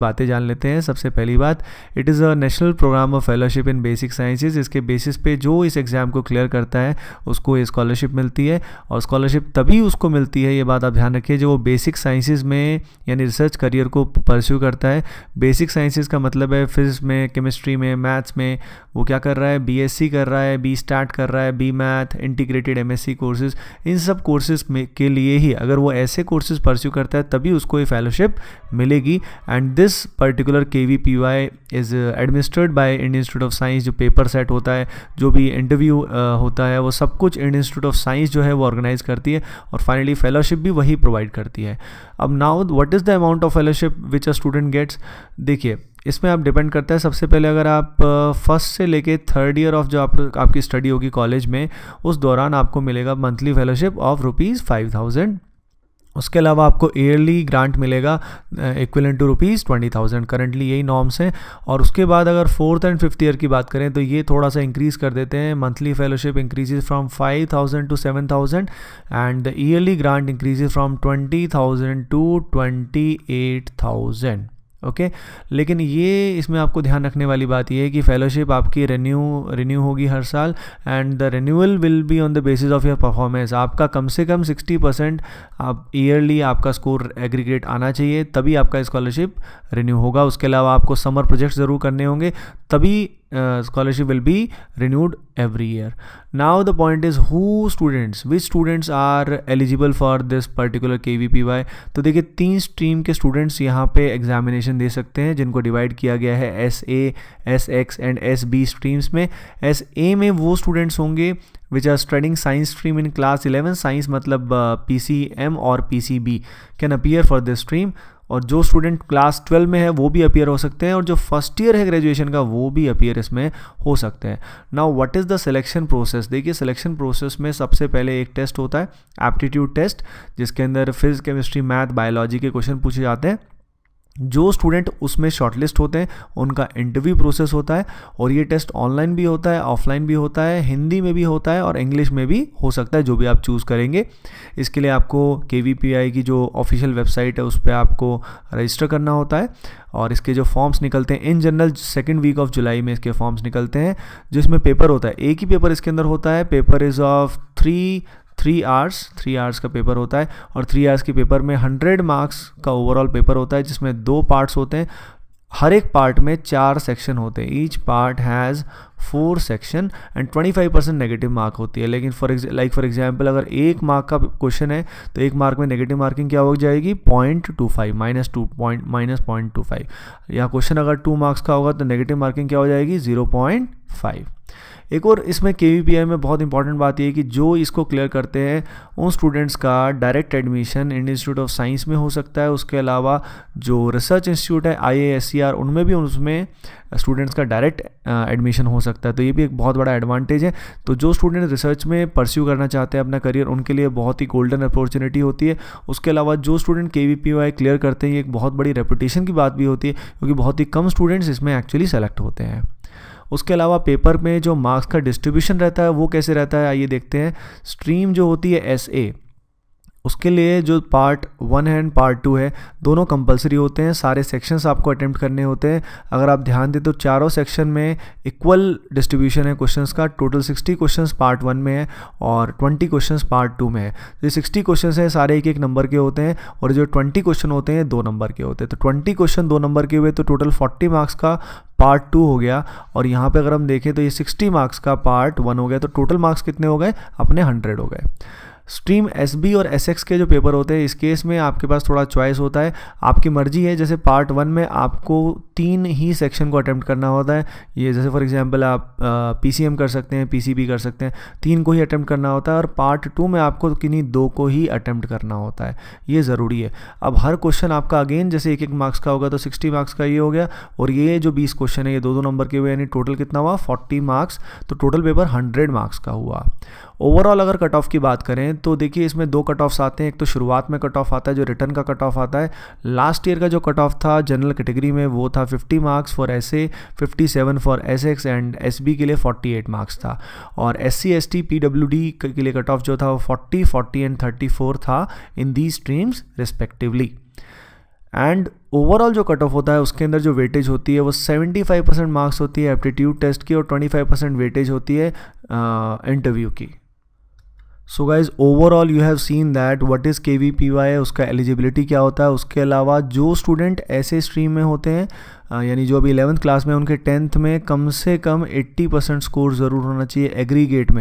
बातें जान लेते हैं। सबसे पहली बात, it is a national program of fellowship in basic sciences. इसके बेसिस पे जो इस एग्ज़ाम को क्लियर करता है उसको ये स्कॉलरशिप मिलती है, और स्कॉलरशिप तभी उसको मिलती है, ये बात आप ध्यान रखिए, जो वो बेसिक साइंसेज में यानी रिसर्च करियर को परस्यू करता है। बेसिक साइंसेज का मतलब है फिजिक्स में, केमिस्ट्री में, मैथ्स में वो क्या कर रहा है, बीएससी कर रहा है, बी स्टार्ट कर रहा है, B math, integrated MSc courses, इन सब कोर्सेज में के लिए ही अगर वो ऐसे कोर्सेज परस्यू करता है तभी उसको ये फेलोशिप मिलेगी। And this particular KVPY is administered by Indian institute of science. जो पेपर सेट होता है, जो भी इंटरव्यू होता है, वो सब कुछ इंडियन इंस्टीट्यूट ऑफ साइंस जो है वो ऑर्गेनाइज करती है, और फाइनली फेलोशिप भी वही प्रोवाइड करती है। अब now what is the amount of fellowship which a student gets, देखिए इसमें आप डिपेंड करता है। सबसे पहले अगर आप फर्स्ट से लेके थर्ड ईयर ऑफ जो आपकी स्टडी होगी कॉलेज में, उस दौरान आपको मिलेगा मंथली फेलोशिप ऑफ ₹5,000। उसके अलावा आपको ईयरली ग्रांट मिलेगा इक्विवेलेंट टू ₹20,000। करंटली यही नॉर्म्स हैं। और उसके बाद अगर फोर्थ एंड फिफ्थ ईयर की बात करें तो ये थोड़ा सा इंक्रीज़ कर देते हैं। Monthly fellowship increases from 5,000 to 7,000 and the yearly grant increases from 20,000 to 28,000। Okay लेकिन ये इसमें आपको ध्यान रखने वाली बात ये है कि फेलोशिप आपकी रिन्यू होगी हर साल, and the renewal will be on the basis of your performance. आपका कम से कम 60% आप ईयरली आपका स्कोर एग्रीगेट आना चाहिए, तभी आपका स्कॉलरशिप रिन्यू होगा। उसके अलावा आपको समर प्रोजेक्ट्स ज़रूर करने होंगे, तभी scholarship will be renewed every year. Now the point is which students are eligible for this particular KVPY। तो देखिए 3 स्ट्रीम के स्टूडेंट्स यहाँ पे एग्जामिनेशन दे सकते हैं, जिनको डिवाइड किया गया है SA, SX and SB streams में। SA में वो स्टूडेंट्स होंगे which are studying science stream in class 11। Science मतलब PCM और PCB can appear for this stream. और जो स्टूडेंट क्लास 12 में है वो भी अपीयर हो सकते हैं, और जो फर्स्ट ईयर है ग्रेजुएशन का वो भी अपीयर इसमें हो सकते हैं। Now what is the selection process, देखिए सिलेक्शन प्रोसेस में सबसे पहले एक टेस्ट होता है एप्टीट्यूड टेस्ट, जिसके अंदर फिजिक्स, केमिस्ट्री, मैथ, बायोलॉजी के क्वेश्चन पूछे जाते हैं। जो स्टूडेंट उसमें शॉर्टलिस्ट होते हैं उनका इंटरव्यू प्रोसेस होता है, और ये टेस्ट ऑनलाइन भी होता है, ऑफलाइन भी होता है, हिंदी में भी होता है और इंग्लिश में भी हो सकता है, जो भी आप चूज़ करेंगे। इसके लिए आपको KVPY की जो ऑफिशियल वेबसाइट है उस पर आपको रजिस्टर करना होता है, और इसके जो फॉर्म्स निकलते हैं in general 2nd week of जुलाई में इसके फॉर्म्स निकलते हैं, जिसमें पेपर होता है। एक ही पेपर इसके अंदर होता है, पेपर इज़ ऑफ 3 आवर्स का पेपर होता है, और 3 आवर्स के पेपर में 100 मार्क्स का ओवरऑल पेपर होता है, जिसमें 2 पार्ट्स होते हैं। हर एक पार्ट में 4 सेक्शन होते हैं। Each part has 4 section and 25% negative mark होती है। लेकिन फॉर एग्जांपल अगर 1 मार्क का क्वेश्चन है तो 1 मार्क में नेगेटिव मार्किंग क्या हो जाएगी, 0.25 -0.25। या क्वेश्चन अगर 2 मार्क्स का होगा तो नेगेटिव मार्किंग क्या हो जाएगी, 0.5। एक और इसमें KVPY में बहुत इंपॉर्टेंट बात यह है कि जो इसको क्लियर करते हैं उन स्टूडेंट्स का direct admission Indian institute of science में हो सकता है। उसके अलावा जो रिसर्च इंस्टीट्यूट है IISER, उनमें भी उसमें स्टूडेंट्स का डायरेक्ट एडमिशन हो सकता है। तो ये भी एक बहुत बड़ा एडवांटेज है। तो जो स्टूडेंट रिसर्च में परस्यू करना चाहते हैं अपना करियर, उनके लिए बहुत ही गोल्डन अपॉर्चुनिटी होती है। उसके अलावा जो स्टूडेंट KVPY क्लियर करते हैं, ये एक बहुत बड़ी रेपुटेशन की बात भी होती है, क्योंकि बहुत ही कम स्टूडेंट्स इसमें एक्चुअली सेलेक्ट होते हैं। उसके अलावा पेपर में जो मार्क्स का डिस्ट्रीब्यूशन रहता है वो कैसे रहता है, आइए देखते हैं। स्ट्रीम जो होती है SA, उसके लिए जो पार्ट 1 है एंड पार्ट 2 है, दोनों कंपलसरी होते हैं। सारे सेक्शंस आपको अटेम्प्ट करने होते हैं। अगर आप ध्यान दें तो चारों सेक्शन में इक्वल डिस्ट्रीब्यूशन है क्वेश्चंस का। टोटल 60 क्वेश्चंस पार्ट 1 में है और 20 क्वेश्चंस पार्ट 2 में है। तो 60 क्वेश्चंस हैं, सारे एक नंबर के होते हैं, और जो 20 क्वेश्चन होते हैं 2 नंबर के होते हैं। तो 20 क्वेश्चन 2 नंबर के हुए तो टोटल 40 मार्क्स का पार्ट 2 हो गया। और यहाँ पे अगर हम देखें तो ये 60 मार्क्स का पार्ट 1 हो गया। तो टोटल मार्क्स कितने हो गए, अपने 100 हो गए। स्ट्रीम SB और SX के जो पेपर होते हैं, इस केस में आपके पास थोड़ा चॉइस होता है, आपकी मर्जी है। जैसे पार्ट 1 में आपको 3 ही सेक्शन को अटेम्प्ट करना होता है। ये जैसे फॉर एग्जांपल आप PCM कर सकते हैं, PCB कर सकते हैं, 3 को ही अटेम्प्ट करना होता है। और पार्ट 2 में आपको किन्हीं 2 को ही अटेम्प्ट करना होता है, ये ज़रूरी है। अब हर क्वेश्चन आपका अगेन जैसे 1 मार्क्स का होगा तो 60 मार्क्स का ये हो गया, और ये जो 20 क्वेश्चन है ये 2 नंबर के हुए, यानी टोटल कितना हुआ, 40 मार्क्स। तो टोटल पेपर 100 मार्क्स का हुआ। ओवरऑल अगर कट ऑफ की बात करें तो देखिए इसमें 2 कट ऑफ्स आते हैं। एक तो शुरुआत में कट ऑफ आता है जो रिटर्न का कट ऑफ आता है। लास्ट ईयर का जो कट ऑफ था जनरल कैटेगरी में वो था 50 marks for SA, 57 for SX and SB के लिए 48 मार्क्स था। और SC ST PWD के लिए कट ऑफ जो था वो 40 एंड 34 था इन दी स्ट्रीम्स रिस्पेक्टिवली। एंड ओवरऑल जो कट ऑफ होता है उसके अंदर जो वेटेज होती है वो 75% मार्क्स होती है एप्टीट्यूड टेस्ट की और 25% वेटेज होती है इंटरव्यू की. So guys overall you have seen that what is KVPY, उसका एलिजिबिलिटी क्या होता है. उसके अलावा जो स्टूडेंट ऐसे स्ट्रीम में होते हैं यानी जो अभी 11th क्लास में उनके 10th में कम से कम 80% स्कोर ज़रूर होना चाहिए एग्रीगेट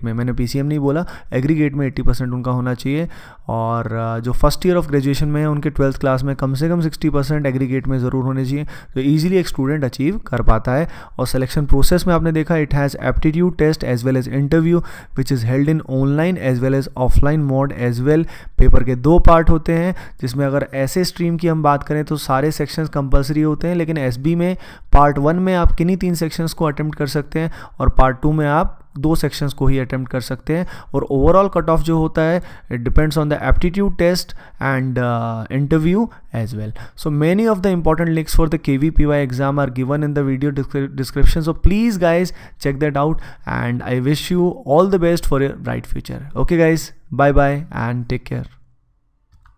में मैंने PCM नहीं बोला, एग्रीगेट में 80% उनका होना चाहिए. और जो फर्स्ट ईयर ऑफ ग्रेजुएशन में है उनके 12th क्लास में कम से कम 60% एग्रीगेट में ज़रूर होने चाहिए. तो ईजिली एक स्टूडेंट अचीव कर पाता है. और सिलेक्शन प्रोसेस में आपने देखा it has aptitude test as well as interview which is held in online as well as offline mode as well. Paper के 2 पार्ट होते हैं जिसमें अगर ऐसे स्ट्रीम की हम बात करें तो सारे सेक्शंस कंपलसरी होते हैं, लेकिन SB में पार्ट 1 में आप किन्हीं 3 सेक्शंस को अटेम्प्ट कर सकते हैं और पार्ट 2 में आप 2 सेक्शंस को ही अटेम्प्ट कर सकते हैं. और ओवरऑल कट ऑफ जो होता है it depends on the aptitude test and interview as well. So many of the important links for the KVPY exam are given in the video description. So please guys check that out and I wish you all the best for your bright future. Okay guys, bye bye and take care.